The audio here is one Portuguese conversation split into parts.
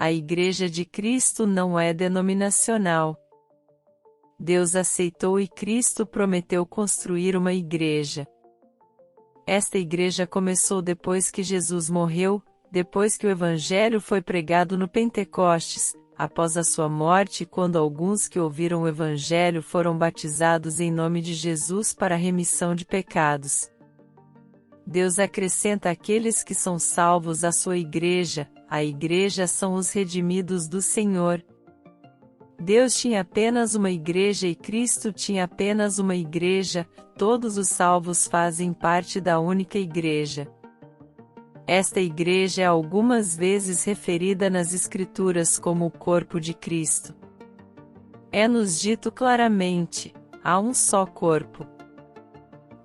a Igreja de Cristo não é denominacional. Deus aceitou e Cristo prometeu construir uma igreja. Esta igreja começou depois que Jesus morreu, depois que o Evangelho foi pregado no Pentecostes, após a sua morte, quando alguns que ouviram o Evangelho foram batizados em nome de Jesus para a remissão de pecados. Deus acrescenta aqueles que são salvos à sua igreja, a igreja são os redimidos do Senhor. Deus tinha apenas uma igreja e Cristo tinha apenas uma igreja, todos os salvos fazem parte da única igreja. Esta igreja é algumas vezes referida nas Escrituras como o corpo de Cristo. É-nos dito claramente, há um só corpo.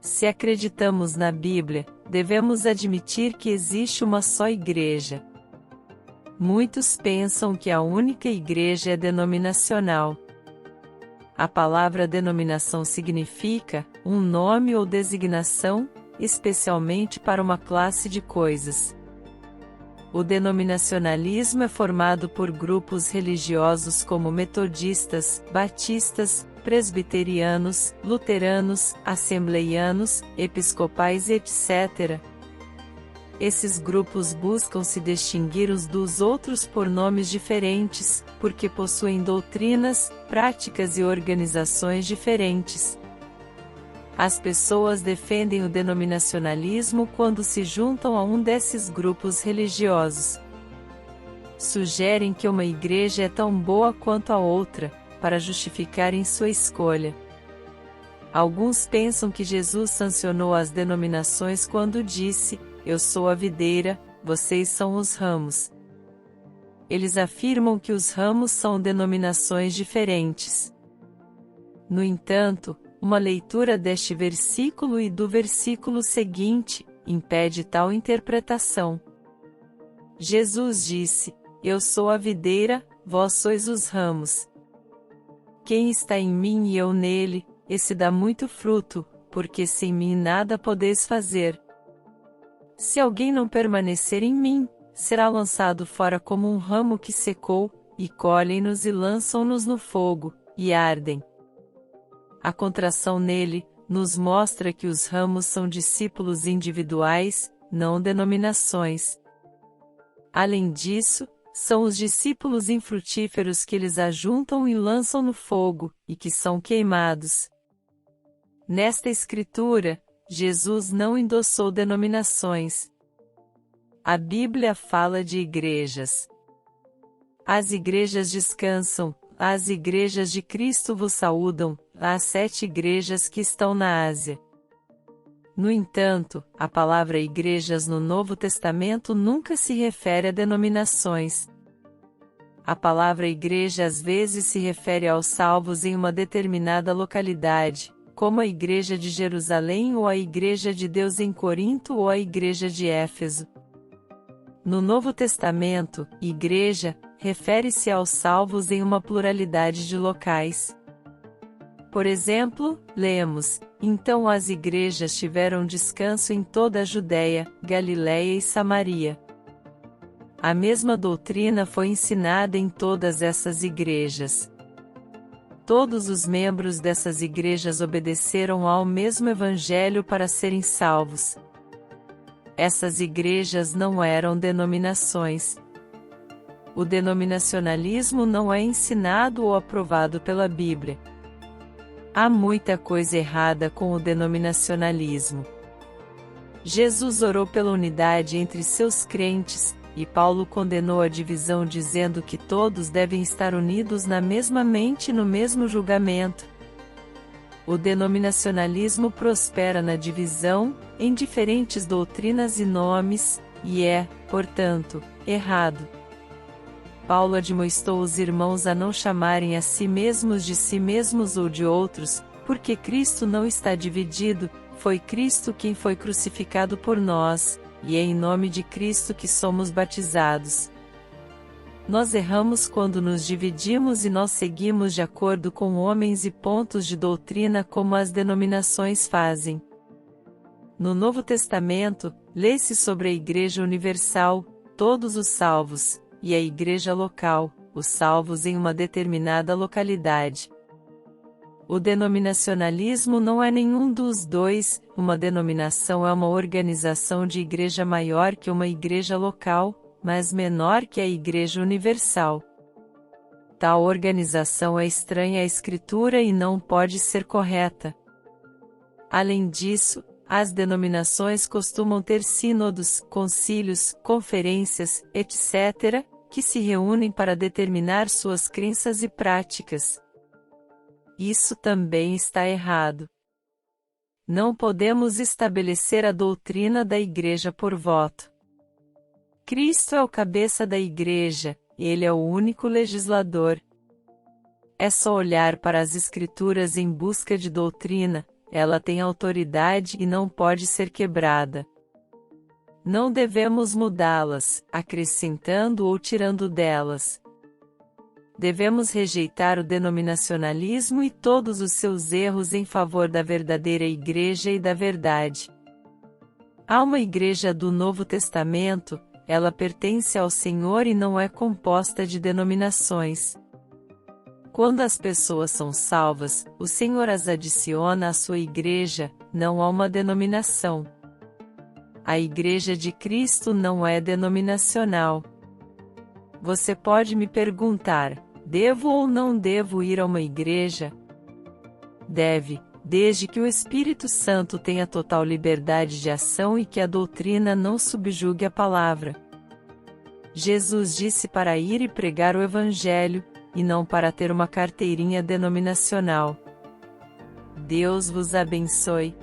Se acreditamos na Bíblia, devemos admitir que existe uma só igreja. Muitos pensam que a única igreja é denominacional. A palavra denominação significa um nome ou designação, especialmente para uma classe de coisas. O denominacionalismo é formado por grupos religiosos como metodistas, batistas, presbiterianos, luteranos, assembleianos, episcopais, etc. Esses grupos buscam se distinguir uns dos outros por nomes diferentes, porque possuem doutrinas, práticas e organizações diferentes. As pessoas defendem o denominacionalismo quando se juntam a um desses grupos religiosos. Sugerem que uma igreja é tão boa quanto a outra, para justificarem sua escolha. Alguns pensam que Jesus sancionou as denominações quando disse: "Eu sou a videira, vocês são os ramos." Eles afirmam que os ramos são denominações diferentes. No entanto, uma leitura deste versículo e do versículo seguinte impede tal interpretação. Jesus disse: "Eu sou a videira, vós sois os ramos. Quem está em mim e eu nele, esse dá muito fruto, porque sem mim nada podeis fazer. Se alguém não permanecer em mim, será lançado fora como um ramo que secou, e colhem-nos e lançam-nos no fogo, e ardem." A contração nele nos mostra que os ramos são discípulos individuais, não denominações. Além disso, são os discípulos infrutíferos que eles ajuntam e lançam no fogo, e que são queimados. Nesta escritura, Jesus não endossou denominações. A Bíblia fala de igrejas. As igrejas descansam, as igrejas de Cristo vos saúdam, as 7 igrejas que estão na Ásia. No entanto, a palavra igrejas no Novo Testamento nunca se refere a denominações. A palavra igreja às vezes se refere aos salvos em uma determinada localidade, como a Igreja de Jerusalém ou a Igreja de Deus em Corinto ou a Igreja de Éfeso. No Novo Testamento, igreja refere-se aos salvos em uma pluralidade de locais. Por exemplo, lemos: "Então as igrejas tiveram descanso em toda a Judéia, Galiléia e Samaria." A mesma doutrina foi ensinada em todas essas igrejas. Todos os membros dessas igrejas obedeceram ao mesmo Evangelho para serem salvos. Essas igrejas não eram denominações. O denominacionalismo não é ensinado ou aprovado pela Bíblia. Há muita coisa errada com o denominacionalismo. Jesus orou pela unidade entre seus crentes, e Paulo condenou a divisão dizendo que todos devem estar unidos na mesma mente e no mesmo julgamento. O denominacionalismo prospera na divisão, em diferentes doutrinas e nomes, e é, portanto, errado. Paulo admoestou os irmãos a não chamarem a si mesmos de si mesmos ou de outros, porque Cristo não está dividido, foi Cristo quem foi crucificado por nós, e é em nome de Cristo que somos batizados. Nós erramos quando nos dividimos e nós seguimos de acordo com homens e pontos de doutrina como as denominações fazem. No Novo Testamento, lê-se sobre a Igreja Universal, todos os salvos, e a igreja local, os salvos em uma determinada localidade. O denominacionalismo não é nenhum dos dois, uma denominação é uma organização de igreja maior que uma igreja local, mas menor que a Igreja Universal. Tal organização é estranha à Escritura e não pode ser correta. Além disso, as denominações costumam ter sínodos, concílios, conferências, etc., que se reúnem para determinar suas crenças e práticas. Isso também está errado. Não podemos estabelecer a doutrina da Igreja por voto. Cristo é o cabeça da Igreja, Ele é o único legislador. É só olhar para as Escrituras em busca de doutrina, ela tem autoridade e não pode ser quebrada. Não devemos mudá-las, acrescentando ou tirando delas. Devemos rejeitar o denominacionalismo e todos os seus erros em favor da verdadeira Igreja e da verdade. Há uma Igreja do Novo Testamento, ela pertence ao Senhor e não é composta de denominações. Quando as pessoas são salvas, o Senhor as adiciona à sua Igreja, não a uma denominação. A Igreja de Cristo não é denominacional. Você pode me perguntar: devo ou não devo ir a uma igreja? Deve, desde que o Espírito Santo tenha total liberdade de ação e que a doutrina não subjugue a palavra. Jesus disse para ir e pregar o Evangelho, e não para ter uma carteirinha denominacional. Deus vos abençoe.